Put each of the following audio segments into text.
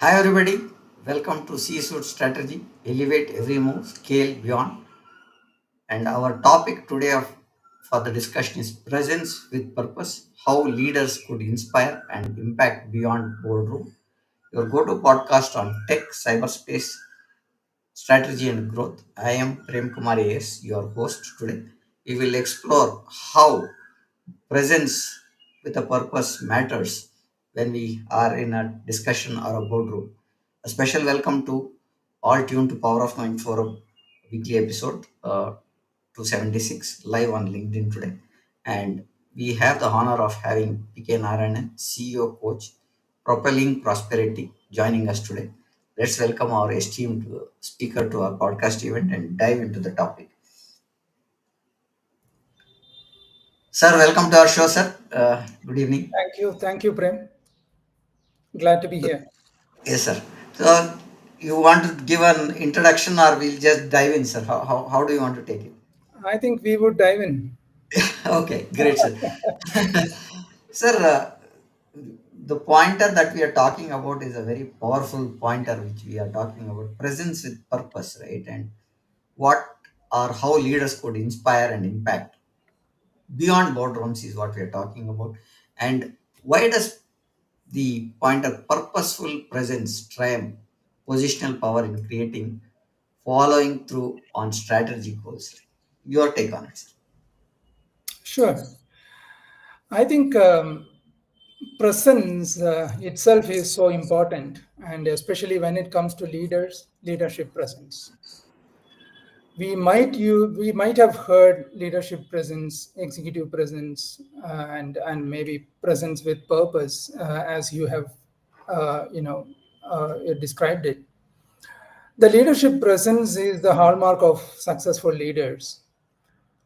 Hi everybody, welcome to C-Suite Strategy, Elevate Every Move, Scale Beyond. And our topic today for the discussion is Presence with Purpose, how leaders could inspire and impact beyond boardroom. Your go-to podcast on tech, cyberspace, strategy and growth. I am Prem Kumar AS, your host today. We will explore how presence with a purpose matters when we are in a discussion or a boardroom. A special welcome to all tuned to Power of Mind Forum weekly episode 276 live on LinkedIn today. And we have the honor of having PK Narayanan, CEO coach, Propelling Prosperity, joining us today. Let's welcome our esteemed speaker to our podcast event and dive into the topic. Sir, welcome to our show, sir. Good evening. Thank you, Prem. Glad to be here. Yes, sir. So, you want to give an introduction or we'll just dive in, sir? How do you want to take it? I think we would dive in. Okay, great, sir. Sir, the pointer that we are talking about is a very powerful pointer which we are talking about presence with purpose, right? And what or how leaders could inspire and impact beyond boardrooms is what we are talking about. And why does the pointer purposeful presence triumph positional power in creating following through on strategic goals? Your take on it, sir. Sure. I think presence itself is so important, and especially when it comes to leadership presence. We might have heard leadership presence, executive presence, and maybe presence with purpose, as you have, described it. The leadership presence is the hallmark of successful leaders.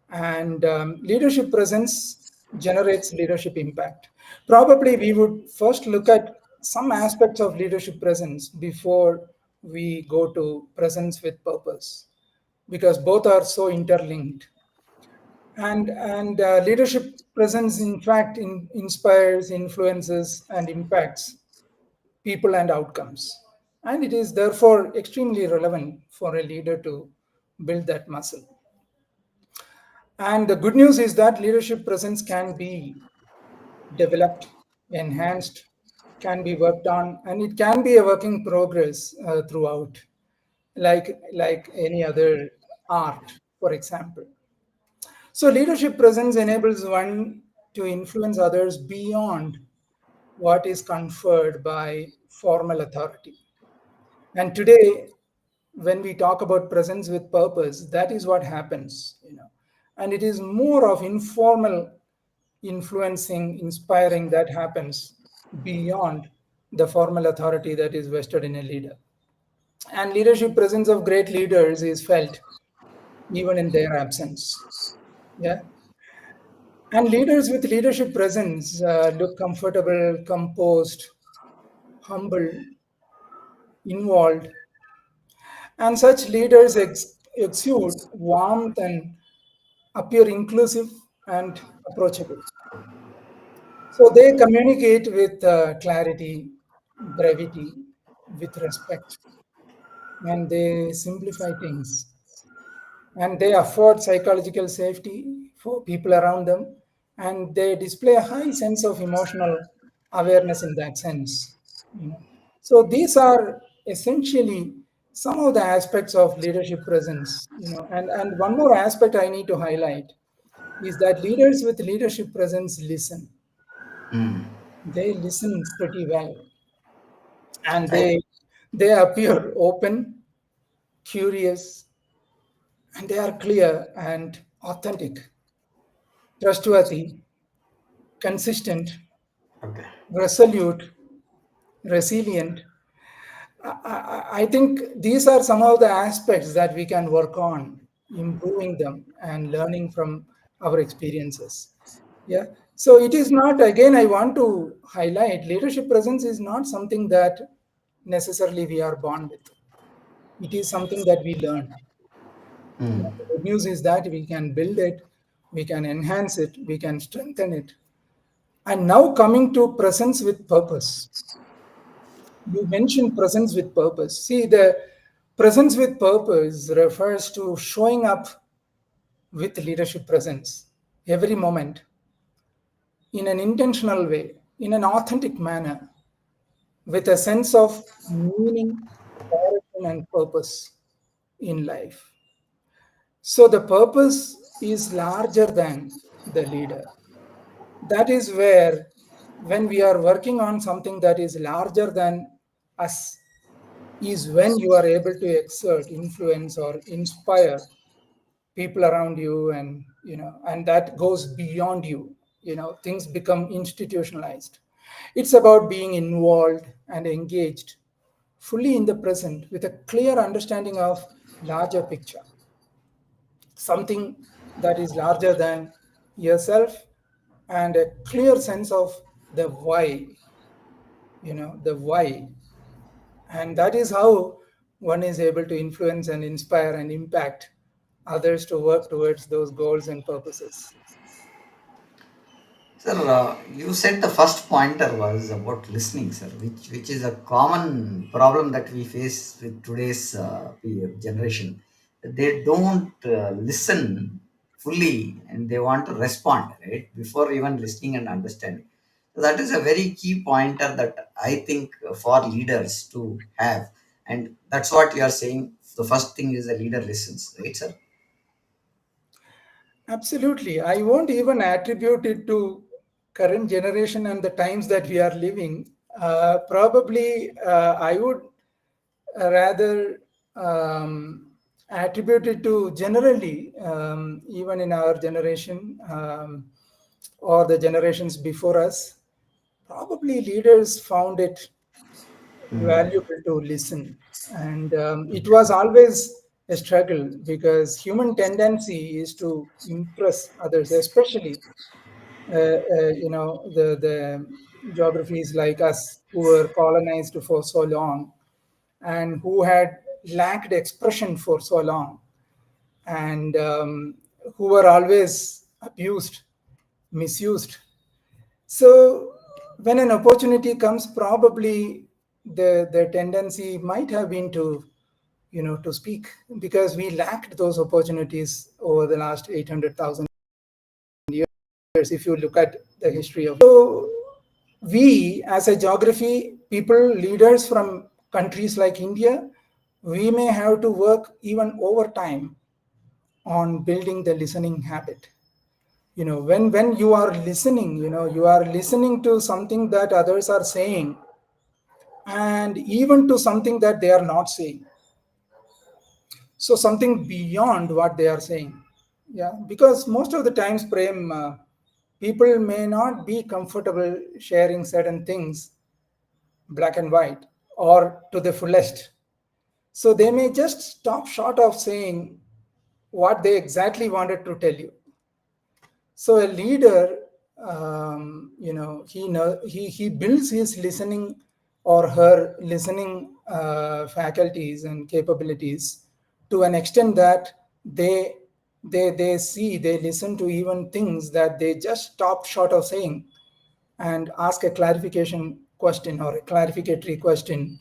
And leadership presence generates leadership impact. Probably we would first look at some aspects of leadership presence before we go to presence with purpose, because both are so interlinked. And leadership presence, in fact, inspires, influences, and impacts people and outcomes. And it is therefore extremely relevant for a leader to build that muscle. And the good news is that leadership presence can be developed, enhanced, can be worked on, and it can be a working progress throughout, like any other art, for example. So leadership presence enables one to influence others beyond what is conferred by formal authority. And today, when we talk about presence with purpose, that is what happens. And it is more of informal influencing, inspiring that happens beyond the formal authority that is vested in a leader. And leadership presence of great leaders is felt even in their absence. Yeah. And leaders with leadership presence look comfortable, composed, humble, involved. And such leaders exude warmth and appear inclusive and approachable. So they communicate with clarity, brevity, with respect, and they simplify things. And they afford psychological safety for people around them, and they display a high sense of emotional awareness in that sense. So these are essentially some of the aspects of leadership presence. And one more aspect I need to highlight is that leaders with leadership presence listen. Hmm. They listen pretty well, and I, they appear open, curious, and they are clear and authentic, trustworthy, consistent, okay. resolute, resilient. I think these are some of the aspects that we can work on improving them and learning from our experiences. Yeah. So it is not, again, I want to highlight leadership presence is not something that necessarily we are born with. It is something that we learn. Hmm. The good news is that we can build it, we can enhance it, we can strengthen it. And now coming to presence with purpose. You mentioned presence with purpose. See, the presence with purpose refers to showing up with leadership presence every moment in an intentional way, in an authentic manner, with a sense of meaning, direction, and purpose in life. So the purpose is larger than the leader. That is where, when we are working on something that is larger than us, is when you are able to exert influence or inspire people around you, and and that goes beyond you. Things become institutionalized. It's about being involved and engaged fully in the present with a clear understanding of larger picture, something that is larger than yourself, and a clear sense of the why, the why. And that is how one is able to influence and inspire and impact others to work towards those goals and purposes. Sir, you said the first pointer was about listening, sir, which is a common problem that we face with today's generation. They don't listen fully, and they want to respond right before even listening and understanding. So that is a very key pointer that I think for leaders to have, and that's what you are saying. The first thing is a leader listens, right, sir? Absolutely. I won't even attribute it to current generation and the times that we are living. Probably, I would rather attribute it to generally, even in our generation, or the generations before us. Probably leaders found it valuable to listen. And it was always a struggle, because human tendency is to impress others, especially the geographies like us, who were colonized for so long and who had lacked expression for so long, and who were always abused, misused. So when an opportunity comes, probably the tendency might have been to to speak, because we lacked those opportunities over the last 800,000 years, if you look at the history of. So we, as a geography people, leaders from countries like India, we may have to work even over time on building the listening habit. When you are listening, you are listening to something that others are saying, and even to something that they are not saying, so something beyond what they are saying. Yeah, because most of the times, Prem, people may not be comfortable sharing certain things black and white or to the fullest, so they may just stop short of saying what they exactly wanted to tell you. So a leader, he builds his listening or her listening faculties and capabilities to an extent that they listen to even things that they just stop short of saying, and ask a clarification question or a clarificatory question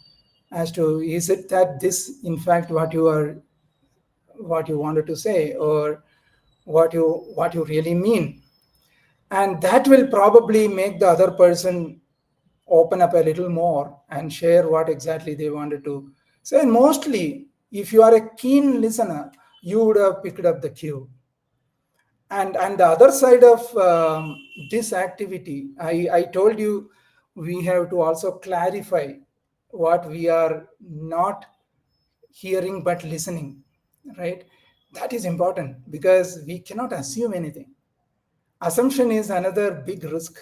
as to, is it that this in fact what you wanted to say, or what you really mean. And that will probably make the other person open up a little more and share what exactly they wanted to say. And mostly, if you are a keen listener, you would have picked up the cue. And the other side of this activity, I told you, we have to also clarify what we are not hearing but listening, right? That is important, because we cannot assume anything. Assumption is another big risk.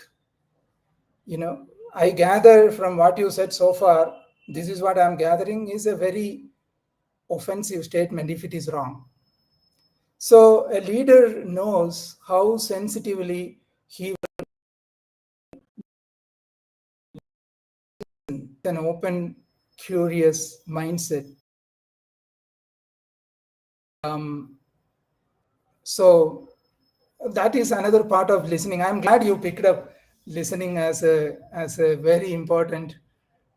I gather from what you said so far, this is what I'm gathering, is a very offensive statement if it is wrong. So a leader knows how sensitively he, an open, curious mindset. So that is another part of listening. I'm glad you picked up listening as a very important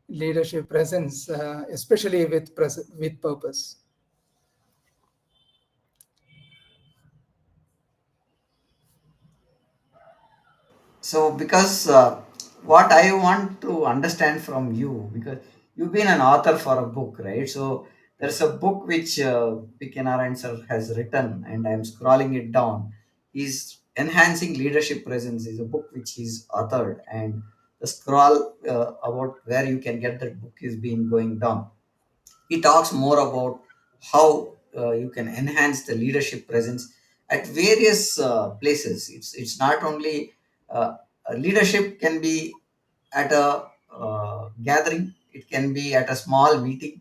leadership presence, especially with purpose. So, because what I want to understand from you, because you've been an author for a book, right? So, there's a book which PK Narayan sir has written, and I'm scrolling it down. Is Enhancing Leadership Presence is a book which he's authored, and the scroll about where you can get that book is being going down. He talks more about how you can enhance the leadership presence at various places. It's not only leadership can be at a gathering, it can be at a small meeting,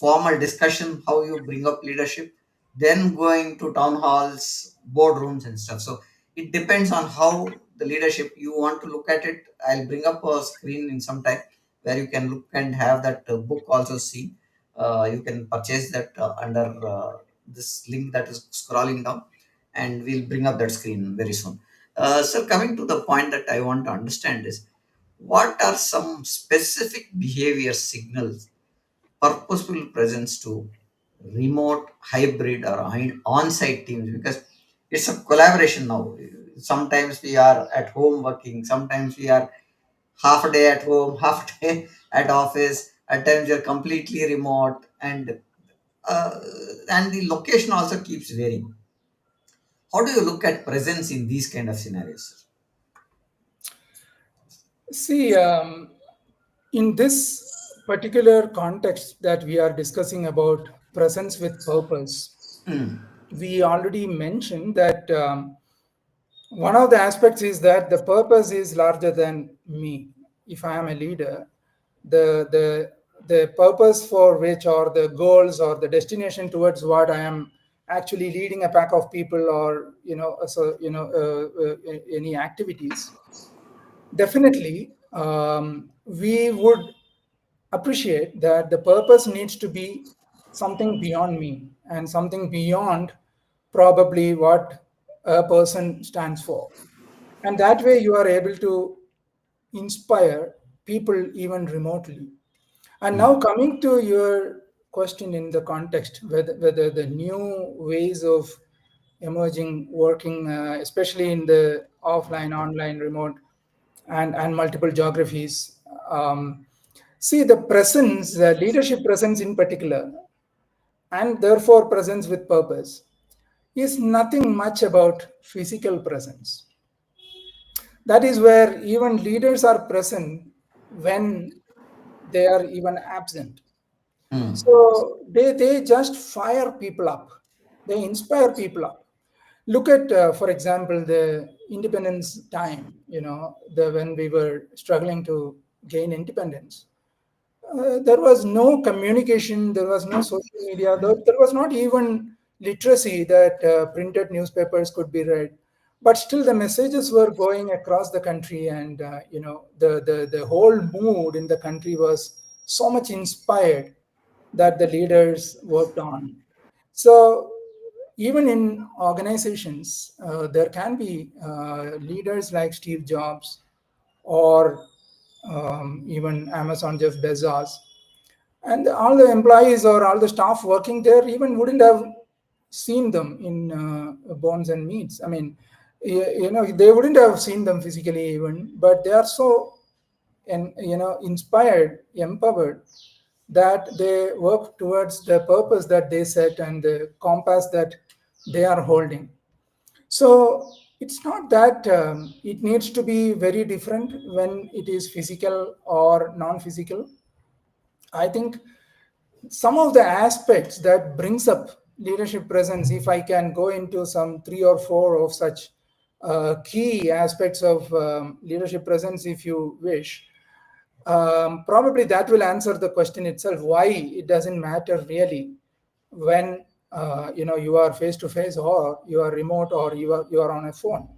formal discussion, how you bring up leadership, then going to town halls, boardrooms, and stuff. So it depends on how the leadership you want to look at it. I'll bring up a screen in some time where you can look and have that book also see. You can purchase that under this link that is scrolling down, and we'll bring up that screen very soon. So coming to the point that I want to understand is, what are some specific behavior signals purposeful presence to remote, hybrid, or on-site teams? Because it's a collaboration now. Sometimes we are at home working, sometimes we are half a day at home, half a day at office. At times you're completely remote, uh, and the location also keeps varying. How do you look at presence in these kind of scenarios? See, in this particular context that we are discussing about presence with purpose, Mm, we already mentioned that one of the aspects is that the purpose is larger than me. If I am a leader, the purpose for which, or the goals or the destination towards what I am actually leading a pack of people, or any activities, definitely we would appreciate that the purpose needs to be something beyond me and something beyond probably what a person stands for. And that way you are able to inspire people even remotely. And mm, now coming to your question in the context, whether the new ways of emerging working, especially in the offline, online, remote, and multiple geographies. See, the presence, the leadership presence in particular, and therefore presence with purpose, is nothing much about physical presence. That is where even leaders are present when they are even absent. mm, So they just fire people up, they inspire people up. Look at, for example, the independence time, when we were struggling to gain independence. There was no communication, there was no social media, there was not even literacy that printed newspapers could be read. But still, the messages were going across the country, and the whole mood in the country was so much inspired that the leaders worked on. So, even in organizations, there can be leaders like Steve Jobs, or even Amazon Jeff Bezos, and all the employees or all the staff working there even wouldn't have seen them in bones and meats. I mean, they wouldn't have seen them physically even, but they are so and inspired, empowered, that they work towards the purpose that they set and the compass that they are holding. So it's not that it needs to be very different when it is physical or non-physical. I think some of the aspects that brings up leadership presence, if I can go into some three or four of such key aspects of leadership presence, if you wish, probably that will answer the question itself, why it doesn't matter really when you are face to face, or you are remote, or you are on a phone.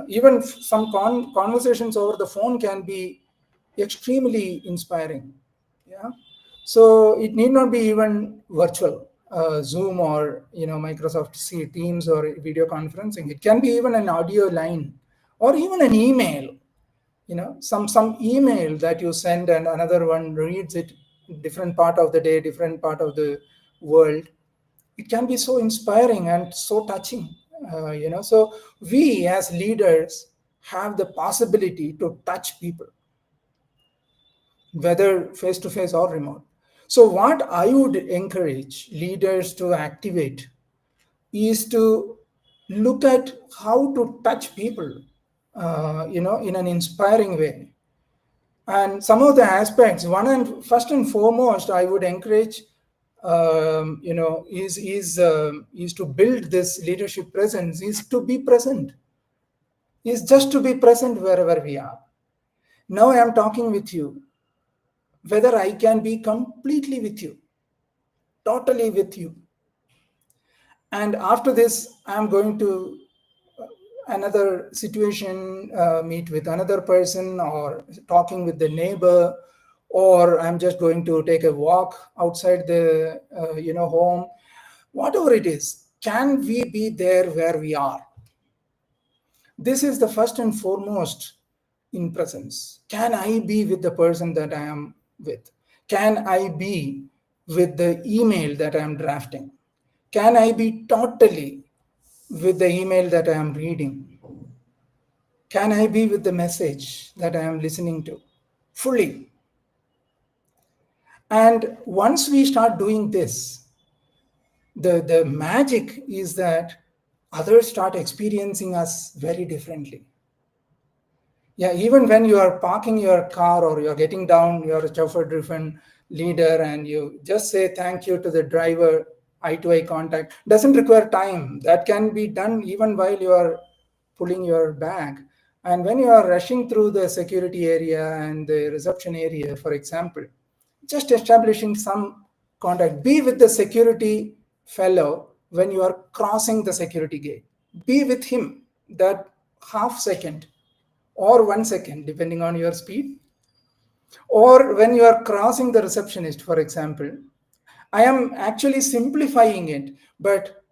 Even some conversations over the phone can be extremely inspiring. Yeah. So it need not be even virtual, Zoom, or Microsoft Teams, or video conferencing. It can be even an audio line, or even an email. some email that you send and another one reads it, different part of the day, different part of the world. It can be so inspiring and so touching. So we as leaders have the possibility to touch people, whether face to face or remote. So what I would encourage leaders to activate is to look at how to touch people, in an inspiring way. And some of the aspects, first and foremost, I would encourage, is to build this leadership presence, is to be present, is just to be present wherever we are. Now I am talking with you, whether I can be completely with you, totally with you. And after this, I'm going to another situation, meet with another person, or talking with the neighbor, or I'm just going to take a walk outside the home. Whatever it is, can we be there where we are? This is the first and foremost in presence. Can I be with the person that I am with? Can I be with the email that I am drafting? Can I be totally with the email that I am reading? Can I be with the message that I am listening to fully? And once we start doing this, the magic is that others start experiencing us very differently. Yeah, even when you are parking your car or you're getting down, you're a chauffeur-driven leader, and you just say thank you to the driver, eye-to-eye contact, doesn't require time. That can be done even while you are pulling your bag. And when you are rushing through the security area and the reception area, for example, just establishing some contact. Be with the security fellow when you are crossing the security gate. Be with him that half second or 1 second, depending on your speed. Or when you are crossing the receptionist, for example. I am actually simplifying it, but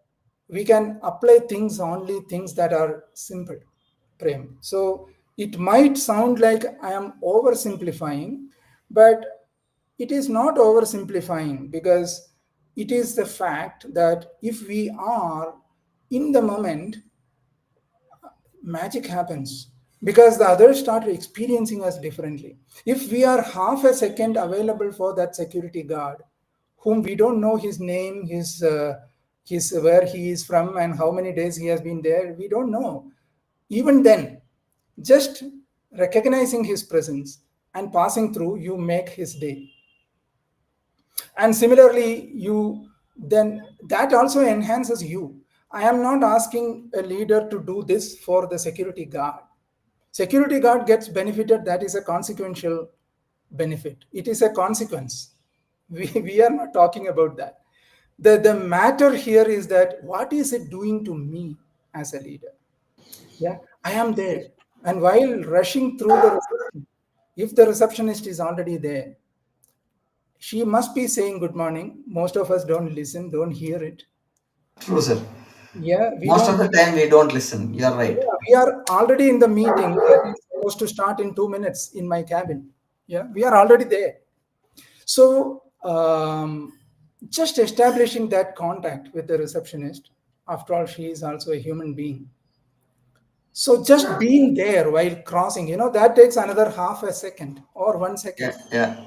we can apply only things that are simple, Prem. So it might sound like I am oversimplifying, but it is not oversimplifying, because it is the fact that if we are in the moment, magic happens, because the others start experiencing us differently. If we are half a second available for that security guard, whom we don't know his name, his where he is from, and how many days he has been there, we don't know. Even then, just recognizing his presence and passing through, you make his day. And similarly, you then that also enhances you. I am not asking a leader to do this for the security guard. Security guard gets benefited, that is a consequential benefit. It is a consequence. We are not talking about that. The matter here is that what is it doing to me as a leader? Yeah, I am there. And while rushing through the reception, if the receptionist is already there, she must be saying good morning. Most of us don't listen, don't hear it. True, sir. Yeah, we Most of don't. the time we don't listen. You're right. Yeah, we are already in the meeting that is supposed to start in 2 minutes in my cabin. Yeah, we are already there. So just establishing that contact with the receptionist. After all, she is also a human being. So just being there while crossing, that takes another half a second or 1 second. Yeah, yeah.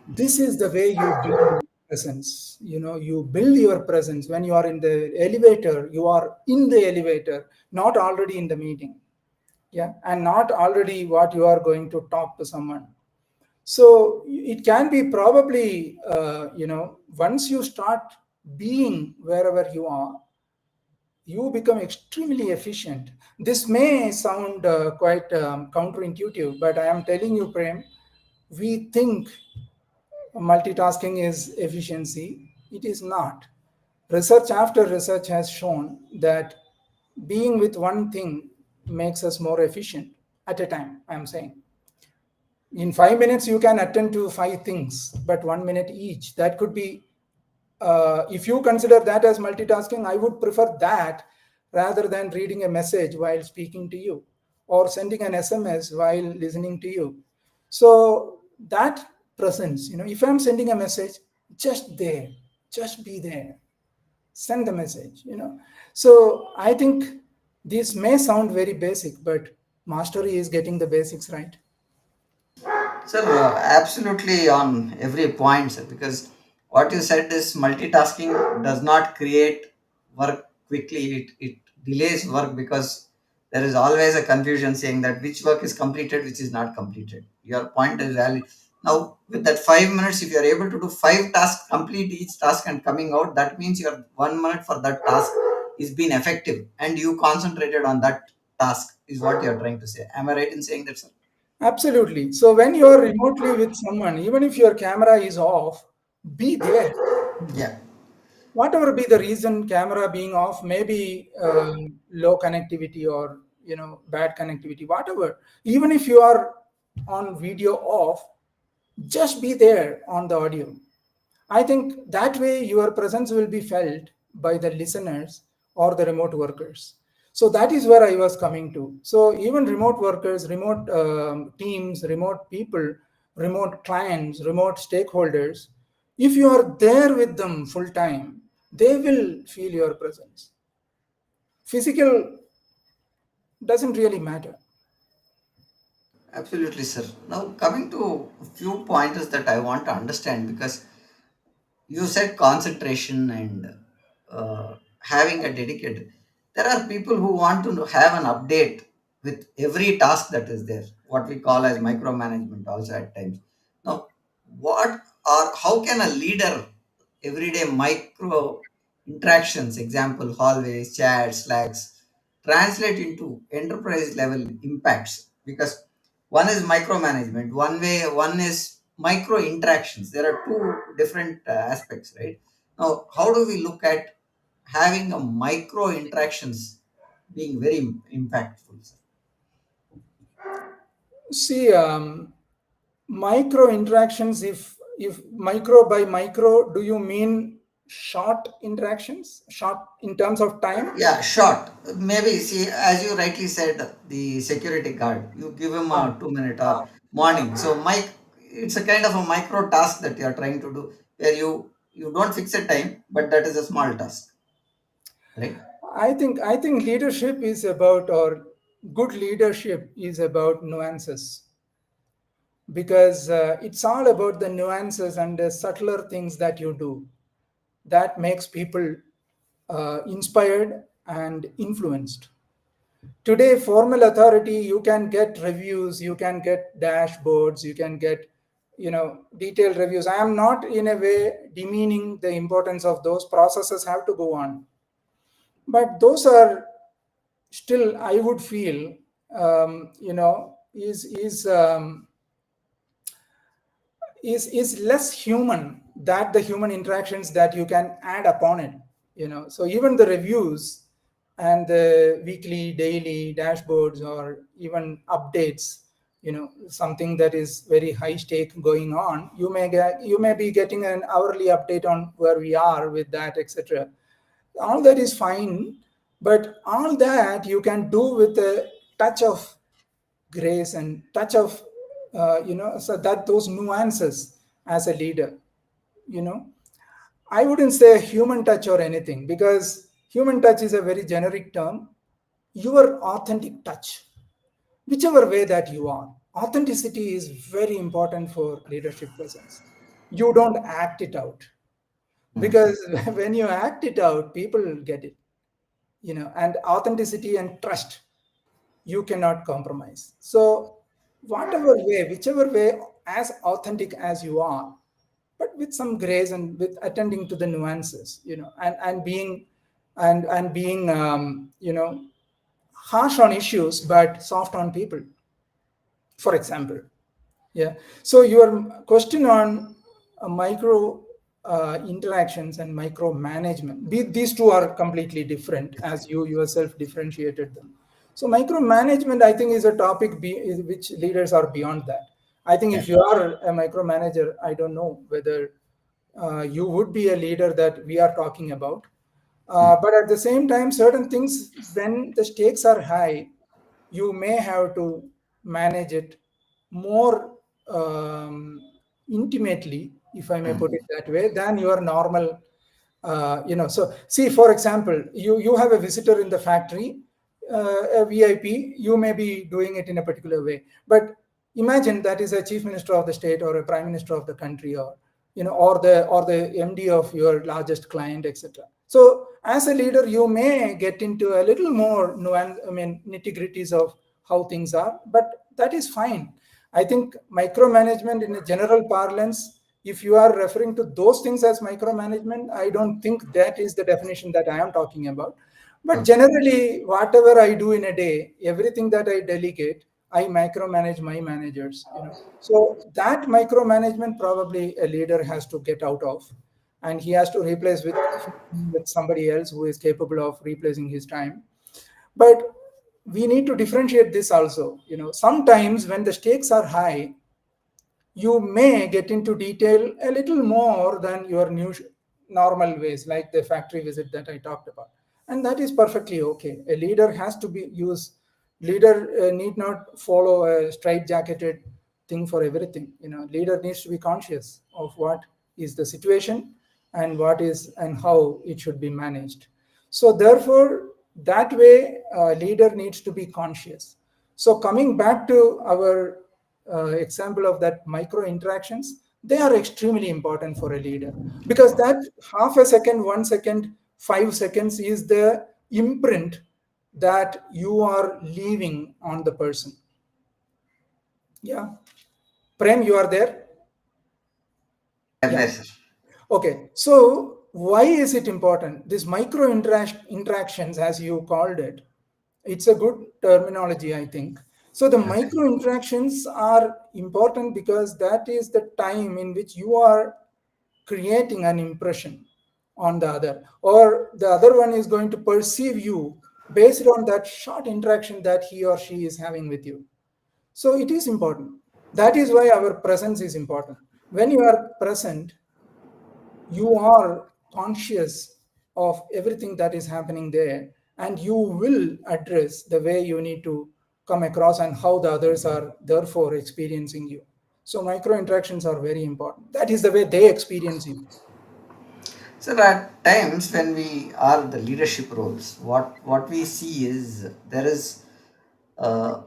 This is the way you build presence. You build your presence when you are in the elevator. You are in the elevator, not already in the meeting. Yeah, and not already what you are going to talk to someone. So it can be probably, once you start being wherever you are, you become extremely efficient. This may sound quite counterintuitive, but I am telling you, Prem, we think multitasking is efficiency. It is not. Research after research has shown that being with one thing makes us more efficient at a time. I'm saying in 5 minutes you can attend to 5 things, but 1 minute each. That could be, if you consider that as multitasking, I would prefer that rather than reading a message while speaking to you. or sending an SMS while listening to you. So that presence, if I'm sending a message, just there, just be there, send the message. So I think this may sound very basic, but mastery is getting the basics right. Sir, absolutely on every point, sir, because what you said is multitasking does not create work quickly. It delays work because there is always a confusion saying that which work is completed, which is not completed. Your point is valid. Now, with that 5 minutes, if you are able to do five tasks, complete each task and coming out, that means your 1 minute for that task is being effective and you concentrated on that task, is what you are trying to say. Am I right in saying that, sir? Absolutely. So when you're remotely with someone, even if your camera is off, be there. Yeah. Whatever be the reason, camera being off, maybe low connectivity or bad connectivity, whatever. Even if you are on video off, just be there on the audio. I think that way your presence will be felt by the listeners or the remote workers. So that is where I was coming to. So even remote workers, remote teams, remote people, remote clients, remote stakeholders, if you are there with them full time, they will feel your presence. Physical doesn't really matter. Absolutely, sir. Now, coming to a few pointers that I want to understand, because you said concentration and having a dedicated. There are people who want to have an update with every task that is there, what we call as micromanagement, also at times. Now, what or how can a leader everyday micro interactions, example hallways, chats, slacks, translate into enterprise level impacts? Because one is micromanagement, one is micro interactions. There are two different aspects, right? Now, how do we look at having a micro interactions being very impactful, sir? See, micro interactions, if micro by micro, do you mean short interactions, short in terms of time? Yeah, short. Maybe see, as you rightly said, the security guard, you give him Ah, a 2 minute or morning. So, Mike, it's a kind of a micro task that you are trying to do, where you don't fix a time, but that is a small task, right? I think leadership is about, or good leadership is about nuances, because it's all about the nuances and the subtler things that you do that makes people inspired and influenced. Today, formal authority, you can get reviews, you can get dashboards, you can get detailed reviews. I am not in a way demeaning the importance of those. Processes have to go on, but those are still, I would feel, is less human that the human interactions that you can add upon it. So even the reviews and the weekly, daily dashboards, or even updates, something that is very high stake going on, you may be getting an hourly update on where we are with that, etc. All that is fine, but all that you can do with a touch of grace and touch of so that those nuances as a leader, you know I wouldn't say human touch or anything, because human touch is a very generic term. Your authentic touch, whichever way that you are, authenticity is very important for leadership presence. You don't act it out, Mm. because when you act it out, people get it. And authenticity and trust, you cannot compromise. So whatever way, whichever way, as authentic as you are, but with some grace and with attending to the nuances, and being and being harsh on issues but soft on people, for example. Yeah. So your question on micro interactions and micro management, these two are completely different, as you yourself differentiated them. So micro management, I think, is a topic which leaders are beyond that. I think Yeah. if you are a micromanager, I don't know whether you would be a leader that we are talking about. Mm. But at the same time, certain things, when the stakes are high, you may have to manage it more um, intimately, if I may put it that way, than your normal. So see, for example, you have a visitor in the factory, a VIP. You may be doing it in a particular way, but imagine that is a chief minister of the state or a prime minister of the country, or or the MD of your largest client, etc. So as a leader, you may get into a little more nuance, nitty gritties of how things are, but that is fine. I think micromanagement in a general parlance, if you are referring to those things as micromanagement, I don't think that is the definition that I am talking about. But Okay. generally, whatever I do in a day, everything that I delegate, I micromanage my managers. So that micromanagement probably a leader has to get out of, and he has to replace with somebody else who is capable of replacing his time. But we need to differentiate this also. Sometimes when the stakes are high, you may get into detail a little more than your normal ways, like the factory visit that I talked about, and that is perfectly okay. A leader has to be use leader need not follow a straight jacketed thing for everything. Leader needs to be conscious of what is the situation and what is and how it should be managed. So therefore, that way, leader needs to be conscious. So coming back to our example of that micro interactions, they are extremely important for a leader, because that half a second, 1 second, 5 seconds is the imprint that you are leaving on the person. Yeah. Prem, you are there? I'm Yeah. there, sir. Okay. So why is it important? This micro interactions, as you called it, it's a good terminology, I think. So the Okay. micro interactions are important because that is the time in which you are creating an impression on the other, or the other one is going to perceive you based on that short interaction that he or she is having with you. So it is important. That is why our presence is important. When you are present, you are conscious of everything that is happening there, and you will address the way you need to come across and how the others are therefore experiencing you. So micro interactions are very important. That is the way they experience you. So at times when we are the leadership roles, what we see is there is, uh,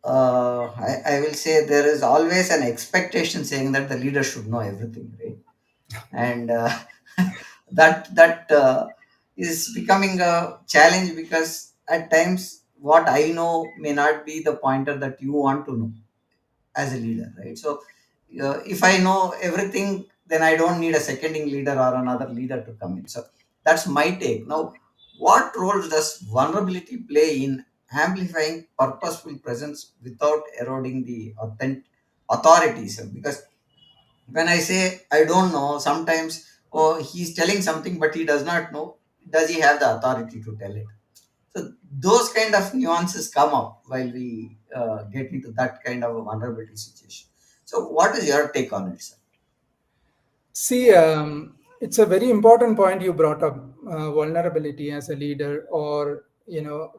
I will say there is always an expectation saying that the leader should know everything, right? And that is becoming a challenge, because at times what I know may not be the pointer that you want to know as a leader, right? So if I know everything, then I don't need a seconding leader or another leader to come in. So that's my take. Now, what role does vulnerability play in amplifying purposeful presence without eroding the authority, sir? Because when I say I don't know, sometimes, oh, he's telling something but he does not know, does he have the authority to tell it? So those kind of nuances come up while we get into that kind of a vulnerability situation. So what is your take on it, sir? See, it's a very important point you brought up, vulnerability as a leader, or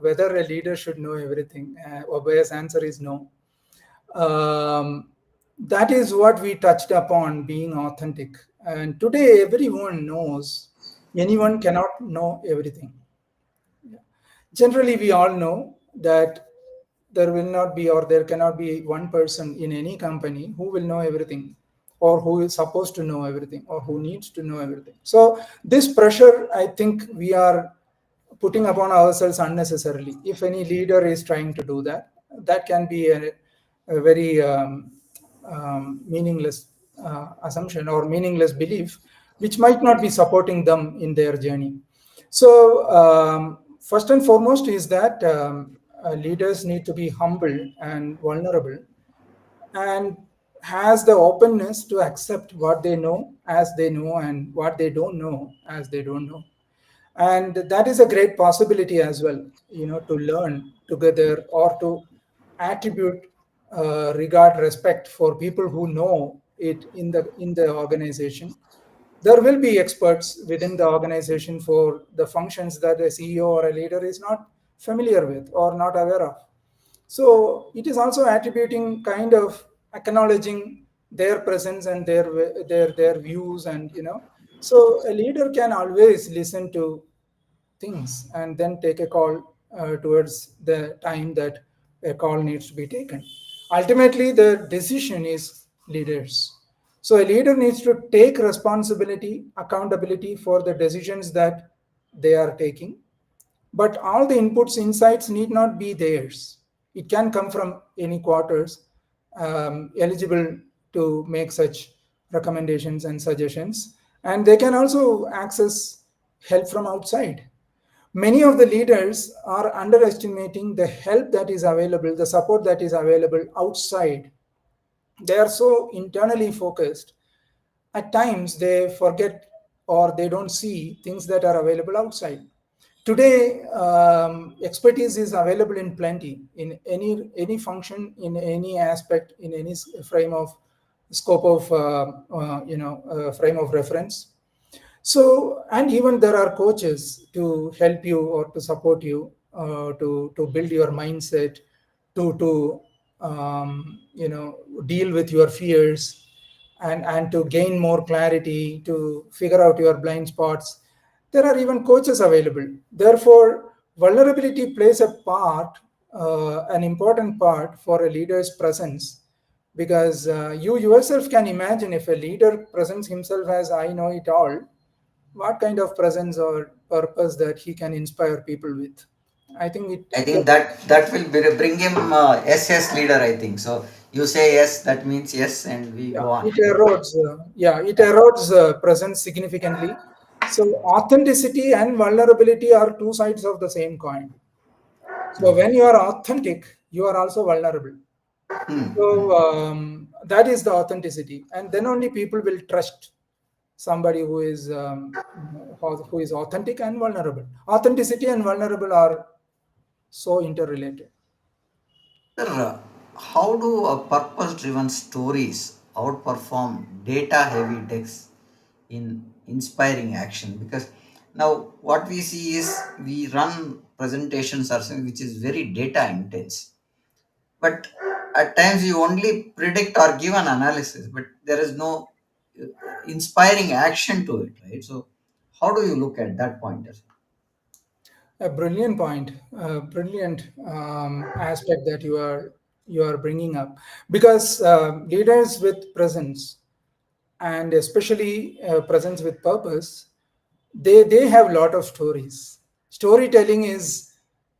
whether a leader should know everything. Obvious answer is no. That is what we touched upon, being authentic. And today, everyone knows anyone cannot know everything. Generally, we all know that there will not be, or there cannot be, one person in any company who will know everything, or who is supposed to know everything, or who needs to know everything. So this pressure, I think we are putting upon ourselves unnecessarily. If any leader is trying to do that, that can be a very meaningless assumption or meaningless belief, which might not be supporting them in their journey. So first and foremost is that leaders need to be humble and vulnerable, and has the openness to accept what they know as they know, and what they don't know as they don't know. And that is a great possibility as well, to learn together, or to attribute regard, respect for people who know it in the organization. There will be experts within the organization for the functions that a CEO or a leader is not familiar with or not aware of. So it is also attributing kind of acknowledging their presence and their views, and so a leader can always listen to things and then take a call towards the time that a call needs to be taken. Ultimately, the decision is leaders. So a leader needs to take responsibility, accountability for the decisions that they are taking, but all the inputs, insights need not be theirs. It can come from any quarters eligible to make such recommendations and suggestions, and they can also access help from outside. Many of the leaders are underestimating the help that is available, the support that is available outside. They are so internally focused. At times, they forget or they don't see things that are available outside. Today, expertise is available in plenty, in any function, in any aspect, in any frame of scope of frame of reference. So, and even there are coaches to help you or to support you to build your mindset, to deal with your fears, and to gain more clarity, to figure out your blind spots. There are even coaches available. Therefore, vulnerability plays a part, an important part for a leader's presence, because you yourself can imagine if a leader presents himself as I know it all, what kind of presence or purpose that he can inspire people with. I think it I think gets, that will bring him SS leader. I think so. You say yes, that means yes, and we yeah, go on. it erodes. It erodes presence significantly. So authenticity and vulnerability are two sides of the same coin. So when you are authentic, you are also vulnerable. So that is the authenticity, and then only people will trust somebody who is who is authentic and vulnerable. Authenticity and vulnerable are so interrelated. Sir, how do purpose-driven stories outperform data-heavy decks in inspiring action? Because now what we see is we run presentations or something which is very data intense, but at times you only predict or give an analysis, but there is no uh, inspiring action to it, right? So, how do you look at that point? A brilliant point, a brilliant aspect that you are bringing up, because leaders with presence, and especially presence with purpose, they have a lot of stories. Storytelling is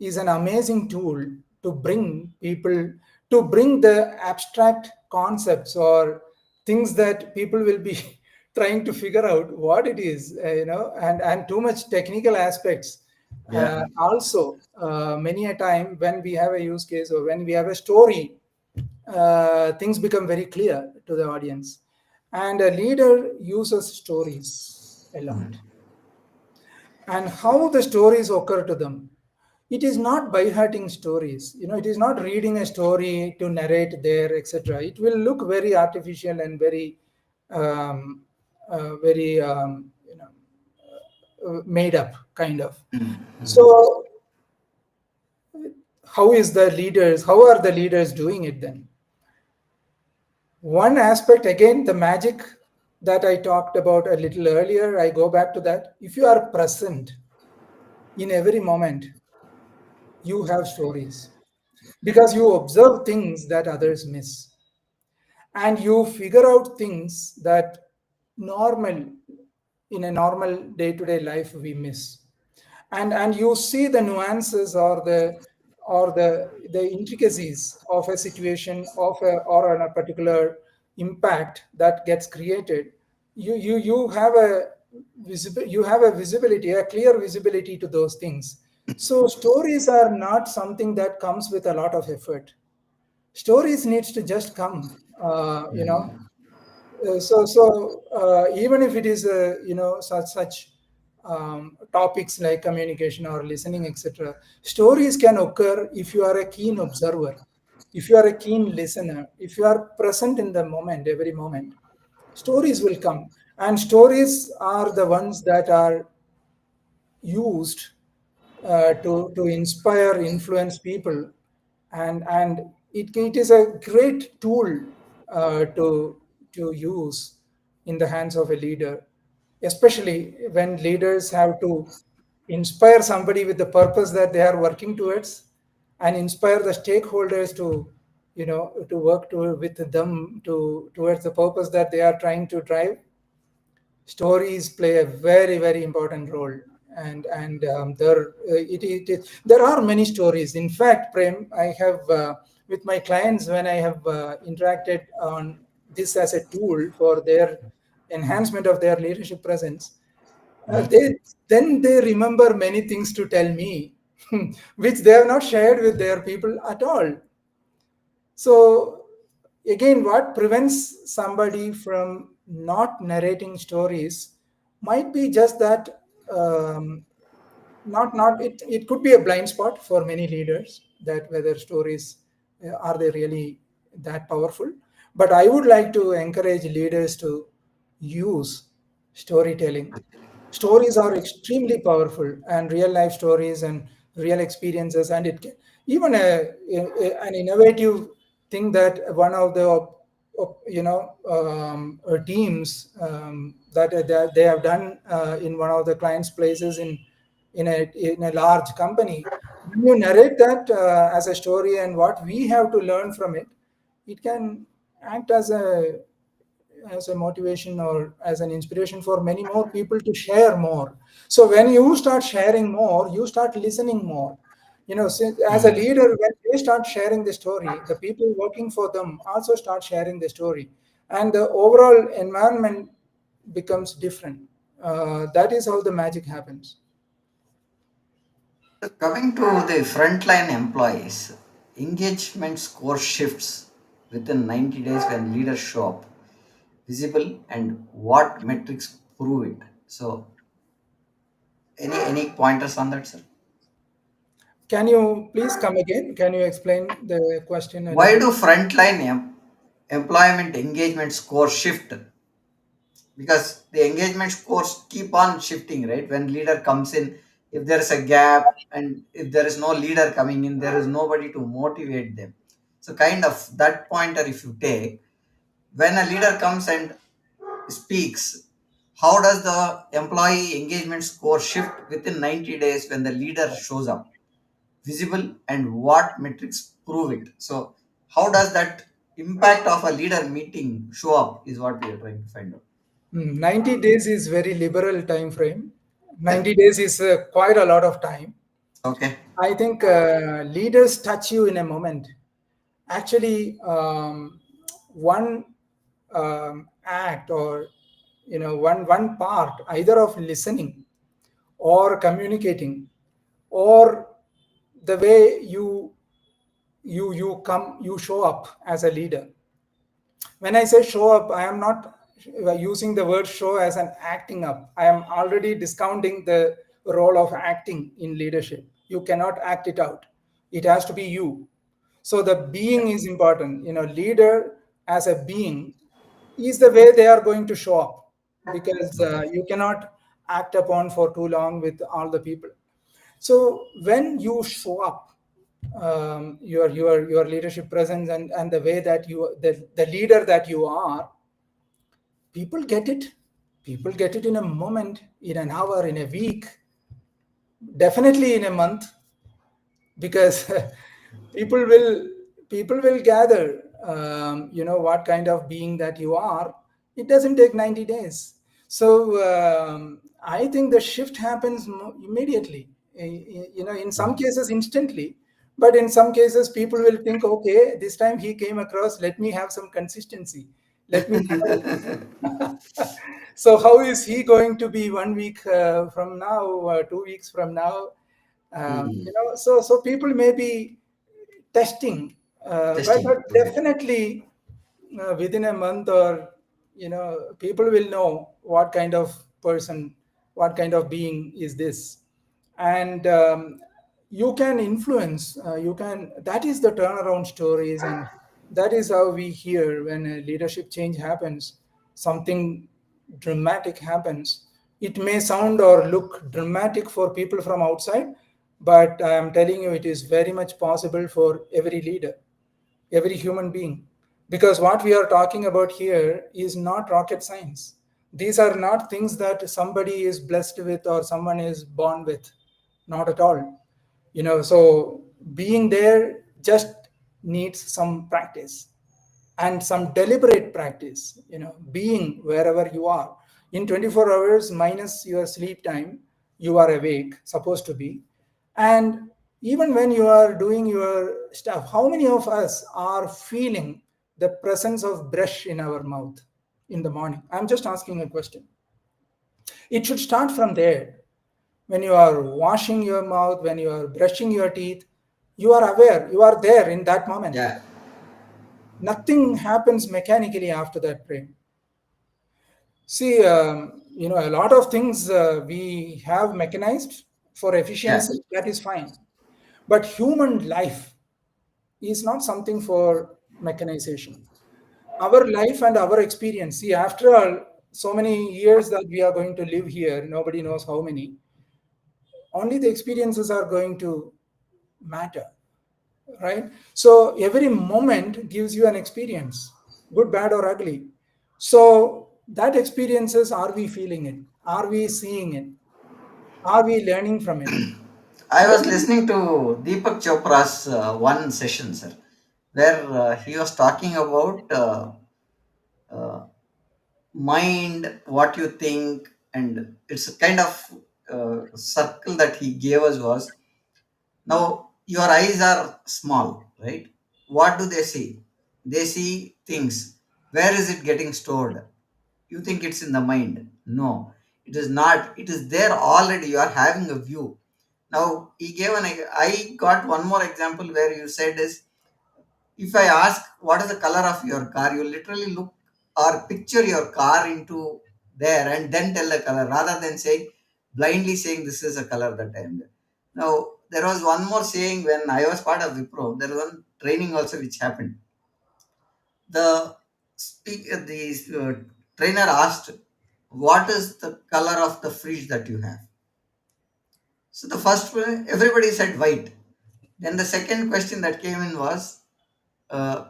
an amazing tool to bring people, to bring the abstract concepts or things that people will be trying to figure out what it is, and too much technical aspects. Yeah. Also, many a time when we have a use case or when we have a story, things become very clear to the audience. And a leader uses stories a lot. And how the stories occur to them. It is not by hearting stories. It is not reading a story to narrate there, etc. It will look very artificial and very made up kind of. So, how is the leaders? How are the leaders doing it then? One aspect, again, the magic that I talked about a little earlier, I go back to that. If you are present in every moment, you have stories because you observe things that others miss, and you figure out things that normal in a normal day-to-day life we miss, and you see the nuances or the intricacies of a situation or on a particular impact that gets created. You have a visibility, a clear visibility to those things. So stories are not something that comes with a lot of effort. Stories needs to just come, even if it is such topics like communication or listening, etc. Stories can occur if you are a keen observer, if you are a keen listener, if you are present in the moment, every moment. Stories will come, and stories are the ones that are used to inspire, influence people, and it is a great tool to use in the hands of a leader, especially when leaders have to inspire somebody with the purpose that they are working towards, and inspire the stakeholders to to work with them towards the purpose that they are trying to drive. Stories play a very very important role, and there are many stories. In fact, Prem, I have with my clients, when I have interacted on this as a tool for their enhancement of their leadership presence, Mhm. they remember many things to tell me which they have not shared with their people at all. So again, what prevents somebody from not narrating stories might be just that, not it could be a blind spot for many leaders, that whether stories are they really that powerful. But I would like to encourage leaders to use storytelling. Stories are extremely powerful, and real life stories and real experiences, and it can, even an innovative thing that one of the teams that they have done in one of the clients' places in a large company. When you narrate that as a story and what we have to learn from it, it can act as a motivation or as an inspiration for many more people to share more. So when you start sharing more, you start listening more. As a Mhm. leader, when they start sharing the story, the people working for them also start sharing the story, and the overall environment becomes different. That is how the magic happens. So coming to the frontline employees, engagement score shifts within 90 days when leaders show up, visible, and what metrics prove it. So, any pointers on that, sir? Can you please come again? Can you explain the question a Why little? do frontline employment engagement scores shift? Because the engagement scores keep on shifting, right? When leader comes in, if there is a gap and if there is no leader coming in, there is nobody to motivate them. So, kind of that pointer, if you take, when a leader comes and speaks, how does the employee engagement score shift within 90 days when the leader shows up, visible, and what metrics prove it? So how does that impact of a leader meeting show up is what we are trying to find out. 90 days is very liberal time frame. 90 days is quite a lot of time. Okay. I think leaders touch you in a moment. Actually, one act, or one part, either of listening or communicating, or the way you show up as a leader. When I say show up, I am not using the word show as an acting up. I am already discounting the role of acting in leadership. You cannot act it out. It has to be you. So the being is important. Leader as a being is the way they are going to show up, because you cannot act upon for too long with all the people. So when you show up, your leadership presence, and the way that the leader that you are, people get it. People get it in a moment, in an hour, in a week, definitely in a month, because people will people will gather, what kind of being that you are. It doesn't take 90 days. So I think the shift happens immediately. In some cases instantly, but in some cases people will think, okay, this time he came across, let me have some consistency, let me so how is he going to be 1 week from now, 2 weeks from now? Hmm. So people may be testing, but Testing. Okay. definitely within a month, or people will know what kind of person, what kind of being is this. And you can influence, you can that is the turnaround stories, and that is how we hear when a leadership change happens, something dramatic happens. It may sound or look dramatic for people from outside, But I am telling you, it is very much possible for every leader, every human being. Because what we are talking about here is not rocket science. These are not things that somebody is blessed with or someone is born with. Not at all. So being there just needs some practice and some deliberate practice, being wherever you are. In 24 hours minus your sleep time, you are awake, supposed to be. And even when you are doing your stuff, how many of us are feeling the presence of brush in our mouth in the morning? I'm just asking a question. It should start from there. When you are washing your mouth, when you are brushing your teeth, you are aware, you are there in that moment. Yeah, Nothing happens mechanically after that, Prem. See, a lot of things we have mechanized for yeah. efficiency, that is fine. But human life is not something for mechanization. Our life and our experience, see, after all, so many years that we are going to live here, nobody knows how many, only the experiences are going to matter, right? So every moment gives you an experience, good, bad, or ugly. So that experiences, are we feeling it? Are we seeing it? Are we learning from it? I was Nobody. listening to Deepak Chopra's one session, sir, where he was talking about uh, mind, what you think, and it's a kind of circle that he gave us was, now your eyes are small, right? What do they see? They see things. Where is it getting stored? You think it's in the mind? No, it is not. It is there already. You are having a view. Now he gave I got one more example where you said is, if I ask what is the color of your car, you literally look or picture your car into there and then tell the color rather than saying blindly saying this is a color that I am there. Now there was one more saying when I was part of Wipro. There was one training also which happened. The the trainer asked, "What is the color of the fridge that you have?" So the first one, everybody said white. Then the second question that came in was, uh,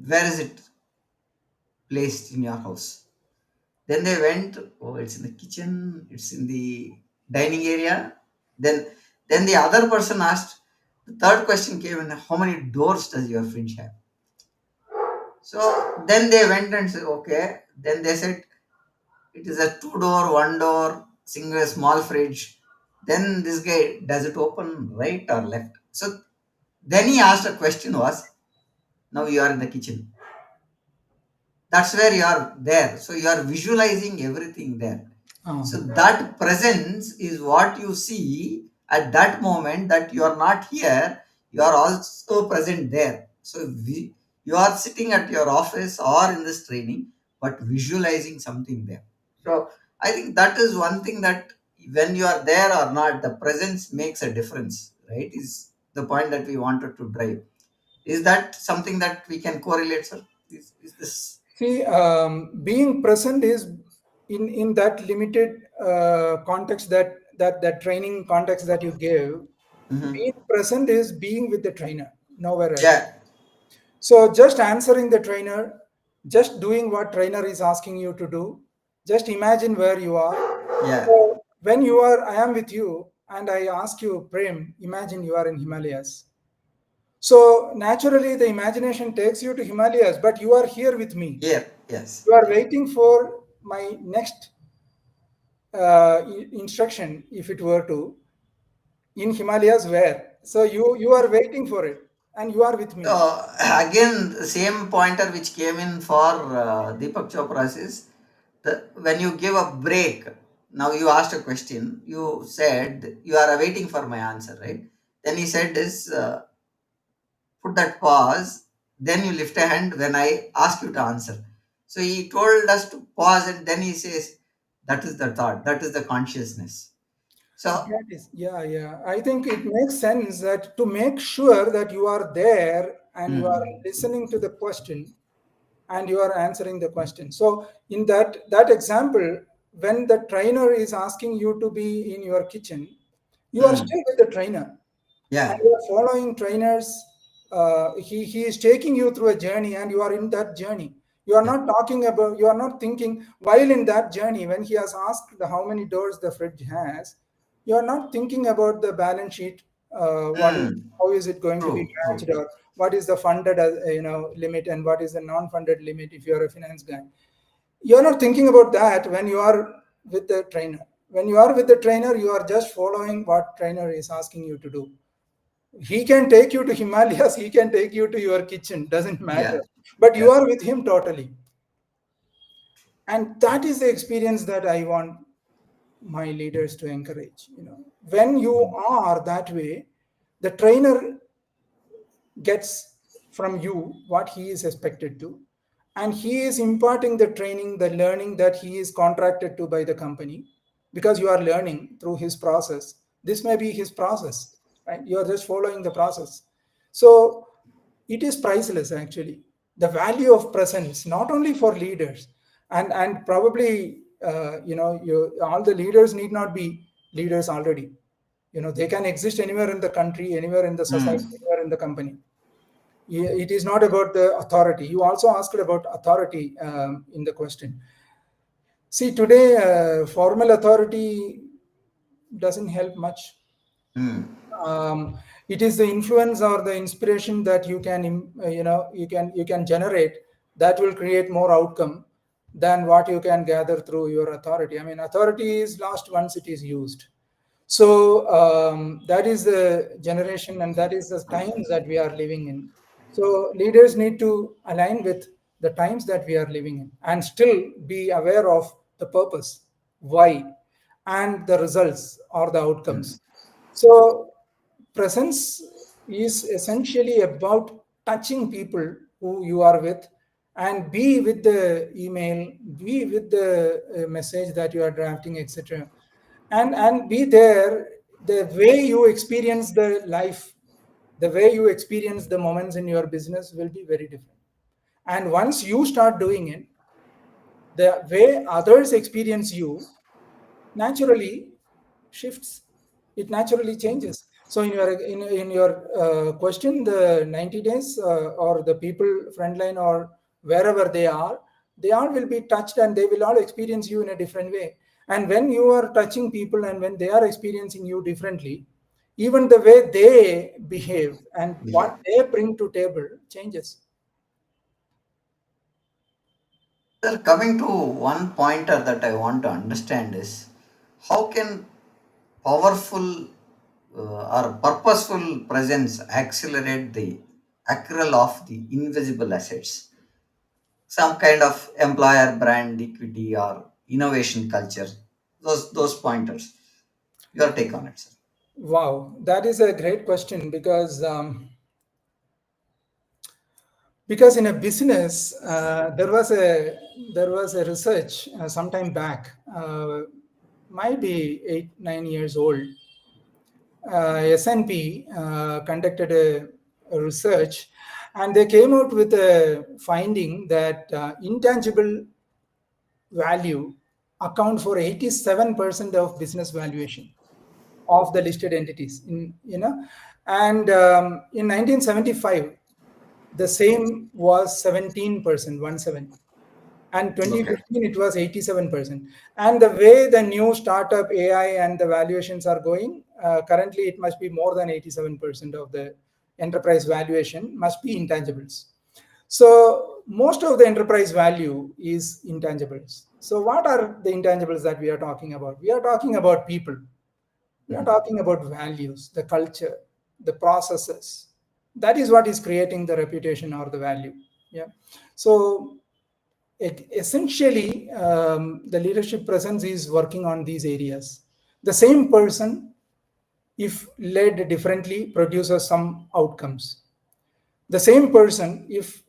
"Where is it placed in your house?" Then they went, "Oh, it's in the kitchen, it's in the dining area." Then then the other person asked, the third question came in, "How many doors does your fridge have?" So then they went and said, okay. Then they said, it is a two door, one door, single small fridge. Then this guy, does it open right or left? So then he asked a question was, now you are in the kitchen. That's where you are there. So you are visualizing everything there. Ah. So that presence is what you see at that moment, that you are not here, you are also present there. So you are sitting at your office or in this training, but visualizing something there. So I think that is one thing that when you are there or not, the presence makes a difference, right? Is the point that we wanted to drive. Is that something that we can correlate, sir? Is this? See, being present is in that limited context, that training context that you gave. Mhm. Being present is being with the trainer, nowhere else. Yeah, So just answering the trainer, just doing what trainer is asking you to do. Just imagine where you are. yeah, So when you are, I am with you, and I ask you, Prem, imagine you are in Himalayas. So naturally, the imagination takes you to Himalayas, but you are here with me. here, yes, You are yes. waiting for my next instruction, if it were to, in Himalayas where. So you are waiting for it, and you are with me. Again, the same pointer which came in for Deepak Chopra's is, when you give a break. Now you asked a question. You said you are waiting for my answer, right? Then he said is, put that pause. Then you lift a hand when I ask you to answer. So he told us to pause, and then he says, that is the thought. That is the consciousness. So That is, yeah, yeah. I think it makes sense that to make sure that you are there and you are mm, listening to the question and you are answering the question. So in that example, when the trainer is asking you to be in your kitchen, You are still with the trainer, and Yeah. you are following trainers. He is taking you through a journey, and you are in that journey. You are Yeah. not talking about, you are not thinking while in that journey when he has asked how many doors the fridge has. You are not thinking about the balance sheet. What is, Mm. how is it going to be True. True. managed, or what is the funded limit, and what is the non-funded limit if you are a finance guy. You are not thinking about that when you are with the trainer. When you are with the trainer, you are just following what trainer is asking you to do. He can take you to Himalayas, he can take you to your kitchen, doesn't matter, Yeah. but you Yeah. are with him totally. And that is the experience that I want my leaders to encourage. When you are that way, the trainer gets from you what he is expected to, and he is imparting the training, the learning that he is contracted to by the company, because you are learning through his process. This may be his process, right? You are just following the process. So it is priceless, actually, the value of presence, not only for leaders, and probably all the leaders need not be leaders already. They can exist anywhere in the country, anywhere in the society, Mm. anywhere in the company. It is not about the authority. You also asked about authority in the question. See, today, formal authority doesn't help much. Mm. It is the influence or the inspiration that you can generate, that will create more outcome than what you can gather through your authority. I mean, authority is lost once it is used. So that is the generation, and that is the times that we are living in. So leaders need to align with the times that we are living in, and still be aware of the purpose, why, and the results or the outcomes. So presence is essentially about touching people who you are with, and be with the email, be with the message that you are drafting, etc. And be there. The way you experience the life, the way you experience the moments in your business will be very different. And once you start doing it, the way others experience you naturally shifts. It naturally changes. So in your question, the 90 days, or the people frontline, or wherever they all will be touched, and they will all experience you in a different way. And when you are touching people, and when they are experiencing you differently, even the way they behave and what Behave. they bring to table changes. Sir, coming to one pointer that I want to understand is how can powerful or purposeful presence accelerate the accrual of the invisible assets? Some kind of employer brand equity or innovation culture. Those pointers. Your take on it, sir. Wow, that is a great question, because in a business, there was a research sometime back, might be 8 9 years old. S&P conducted a research, and they came out with a finding that intangible value account for 87% of business valuation of the listed entities. And in 1975, the same was 17%, 17, and Okay. 2015 it was 87%. And the way the new startup AI and the valuations are going, currently it must be more than 87% of the enterprise valuation must be intangibles. So most of the enterprise value is intangibles. So what are the intangibles that we are talking about? We are talking about people. We are talking about values, the culture, the processes. That is what is creating the reputation or the value. Yeah. So essentially, the leadership presence is working on these areas. The same person, if led differently, produces some outcomes. The same person, if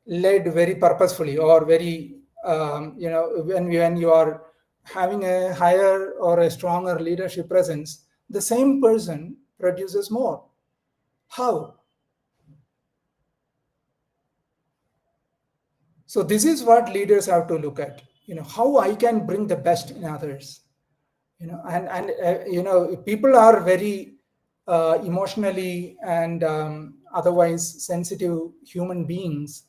led very purposefully, or very when you are having a higher or a stronger leadership presence, the same person produces more. How? So this is what leaders have to look at. How I can bring the best in others. People are very emotionally and otherwise sensitive human beings.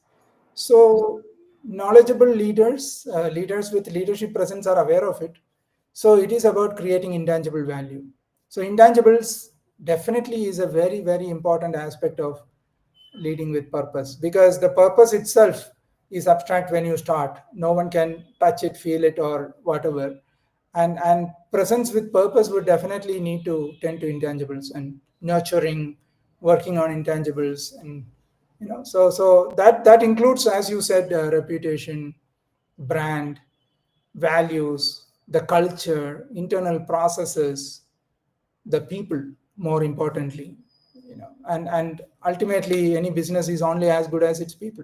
So knowledgeable leaders, leaders with leadership presence, are aware of it. So it is about creating intangible value. So intangibles definitely is a very very important aspect of leading with purpose, because the purpose itself is abstract. When you start, no one can touch it, feel it, or whatever. And presence with purpose would definitely need to tend to intangibles and nurturing, working on intangibles. And so that includes, as you said, reputation, brand, values, the culture, internal processes, the people, more importantly. And ultimately any business is only as good as its people.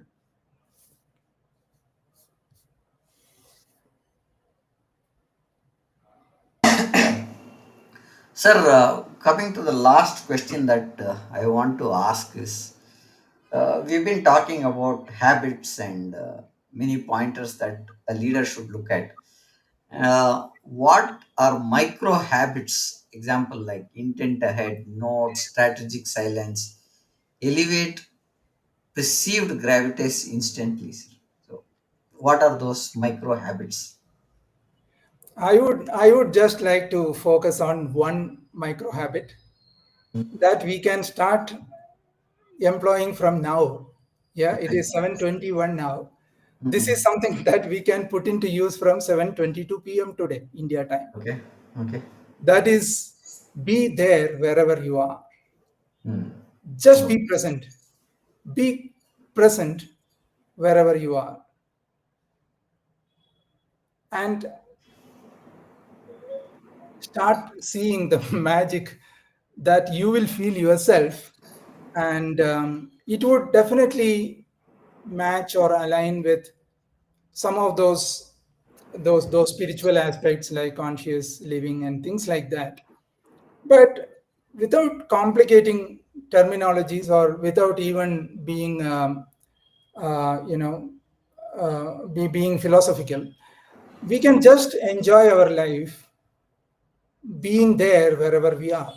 Sir, coming to the last question that I want to ask is, we've been talking about habits and many pointers that a leader should look at. What are micro habits? Example like intent ahead, notes, strategic silence, elevate perceived gravitas instantly, sir. So, what are those micro habits? I would just like to focus on one micro habit that we can start employing from now. Yeah, it Okay. is 7:21 now. This is Mhm. something that we can put into use from 7:22 p.m. today, India time. Okay. Okay. That is, be there wherever you are. Hmm. Just Okay. be present. Be present wherever you are. And start seeing the magic that you will feel yourself. And it would definitely match or align with some of those spiritual aspects like conscious living and things like that, but without complicating terminologies, or without even being uh, you know being philosophical. We can just enjoy our life, being there wherever we are.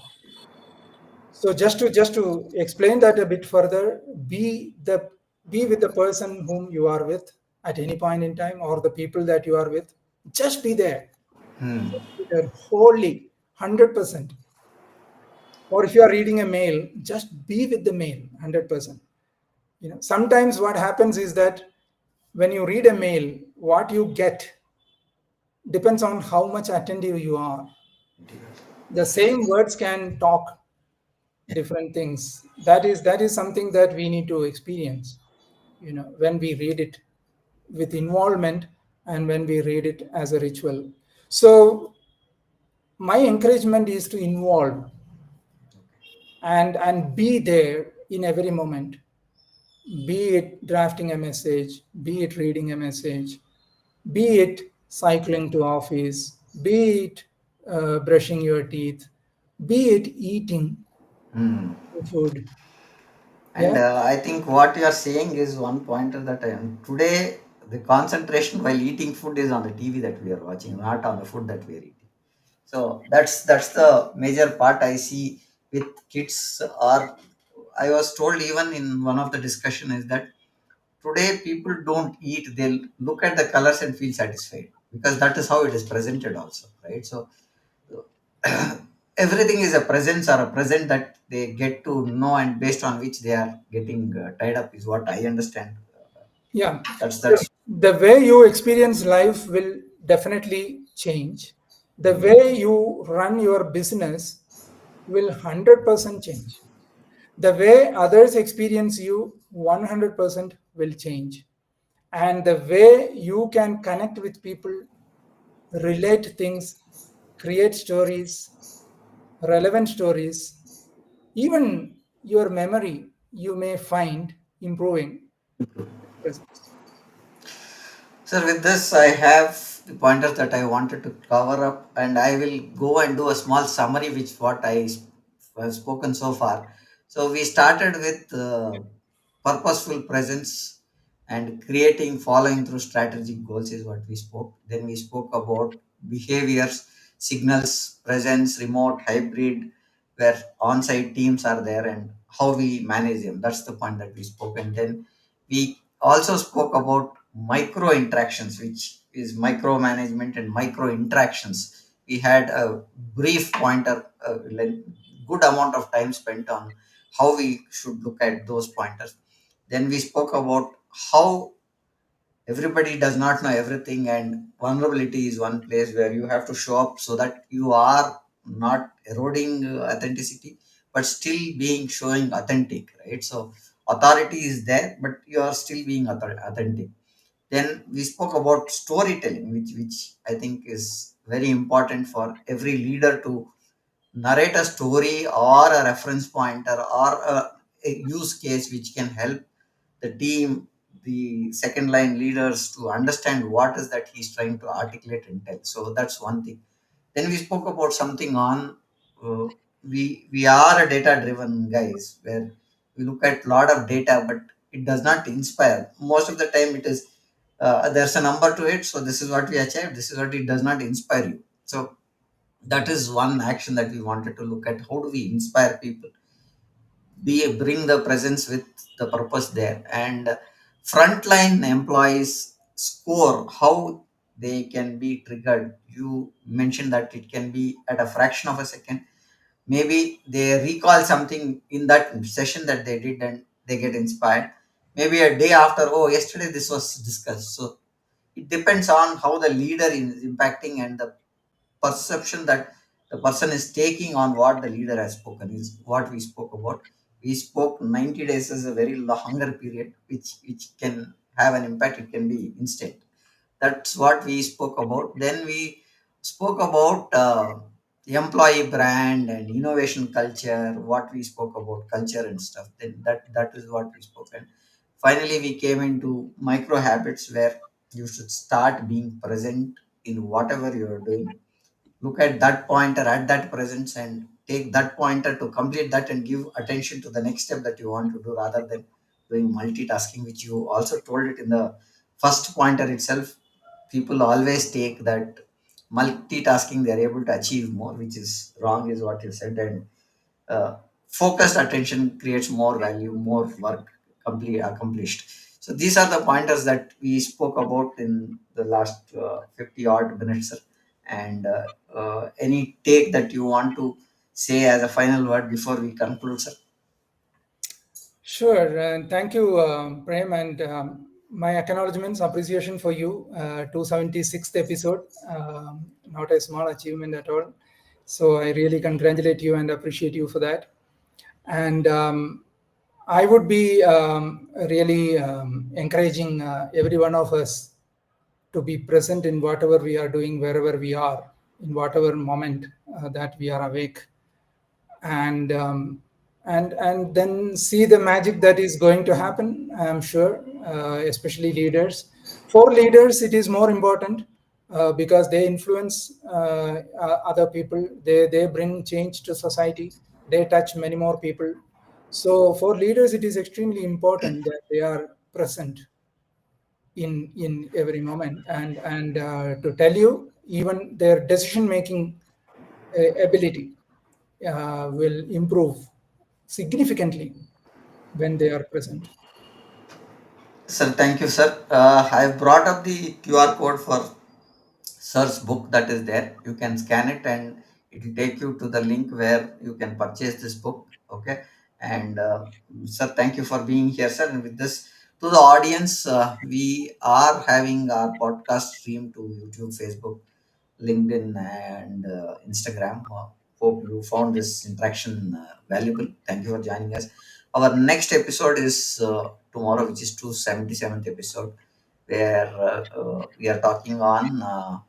So just to explain that a bit further, be with the person whom you are with at any point in time, or the people that you are with. Just be there. Hmm. Just be there wholly, 100%. Or if you are reading a mail, just be with the mail 100%. Sometimes what happens is that when you read a mail, what you get depends on how much attentive you are. The same words can talk different things. That is something that we need to experience, when we read it with involvement, and when we read it as a ritual. So my encouragement is to involve and be there in every moment, be it drafting a message, be it reading a message, be it cycling to office, be it brushing your teeth, be it eating Hmm. food. And Yeah. I think what you are saying is one pointer that I am today. The concentration while eating food is on the TV that we are watching, not on the food that we are eating. So that's the major part I see with kids. Or I was told even in one of the discussion is that today people don't eat; they'll look at the colors and feel satisfied because that is how it is presented also, right? So everything is a presence or a present that they get to know, and based on which they are getting tied up is what I understand. Yeah. That's The way you experience life will definitely change. The way you run your business will 100% change. The way others experience you 100% will change. And the way you can connect with people, relate things, create stories, relevant stories, even your memory, you may find improving presence. So with this, I have the pointers that I wanted to cover up, and I will go and do a small summary, which what have spoken so far. So we started with purposeful presence and creating, following through strategic goals is what we spoke. Then we spoke about behaviors, signals, presence, remote, hybrid, where on-site teams are there and how we manage them. That's the point that we spoke. And then we also spoke about micro interactions, which is micromanagement and micro interactions. We had a brief pointer, good amount of time spent on how we should look at those pointers. Then we spoke about how everybody does not know everything, and vulnerability is one place where you have to show up so that you are not eroding authenticity, but still being showing authentic, right? So authority is there, but you are still being authentic. Then we spoke about storytelling, which I think is very important for every leader to narrate a story or a reference pointer or a use case which can help the team, the second line leaders to understand what is that he's trying to articulate and tell. So that's one thing. Then we spoke about something on uh, we are a data driven guys where we look at lot of data, but it does not inspire. Most of the time, it is there's a number to it. So this is what we achieved. This is what it does not inspire you. So that is one action that we wanted to look at. How do we inspire people? Bring the presence with the purpose there, and frontline employees score how they can be triggered. You mentioned that it can be at a fraction of a second. Maybe they recall something in that session that they did and they get inspired. Maybe a day after, oh, yesterday this was discussed. So it depends on how the leader is impacting and the perception that the person is taking on what the leader has spoken is what we spoke about. We spoke 90 days as a very longer period, which can have an impact. It can be instant. That's what we spoke about. Then we spoke about employee brand and innovation culture. What we spoke about culture and stuff. Then that is what we spoke. And finally, we came into micro habits where you should start being present in whatever you are doing. Look at that pointer at that presence and take that pointer to complete that and give attention to the next step that you want to do rather than doing multitasking, which you also told it in the first pointer itself. People always take that multitasking, they are able to achieve more, which is wrong, is what you said. And uh, focused attention creates more value, more work accomplished. So these are the pointers that we spoke about in the last 50 odd minutes, sir. And any take that you want to say as a final word before we conclude, sir? Sure, and thank you, Prem, and my acknowledgements, appreciation for you. 276th episode, not a small achievement at all. So I really congratulate you and appreciate you for that. And I would be really encouraging every one of us to be present in whatever we are doing, wherever we are, in whatever moment that we are awake, and and then see the magic that is going to happen. I'm sure, especially leaders. For leaders, it is more important because they influence other people. They bring change to society. They touch many more people. So for leaders, it is extremely important that they are present in every moment, and to tell you, even their decision making ability will improve significantly when they are present. Sir, thank you, sir. I've brought up the QR code for search book that is there. You can scan it and it will take you to the link where you can purchase this book. Okay. And sir, thank you for being here, sir. And with this, to the audience, we are having our podcast stream to YouTube, Facebook, LinkedIn, and Instagram. Hope you found this interaction valuable. Thank you for joining us. Our next episode is tomorrow, which is 277th episode, where we are talking on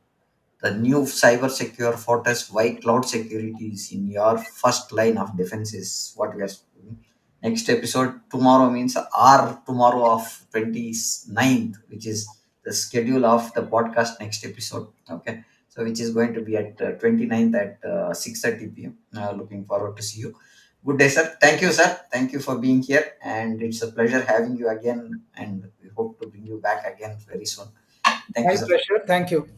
the new cyber secure fortress, why cloud security is in your first line of defense, is what we are doing. Next episode tomorrow means our tomorrow of 29th, which is the schedule of the podcast next episode. Okay. So which is going to be at 29th at 6:30 p.m. Looking forward to see you. Good day, sir. Thank you, sir. Thank you for being here. And it's a pleasure having you again. And we hope to bring you back again very soon. Thank My you, sir. pleasure. Thank you.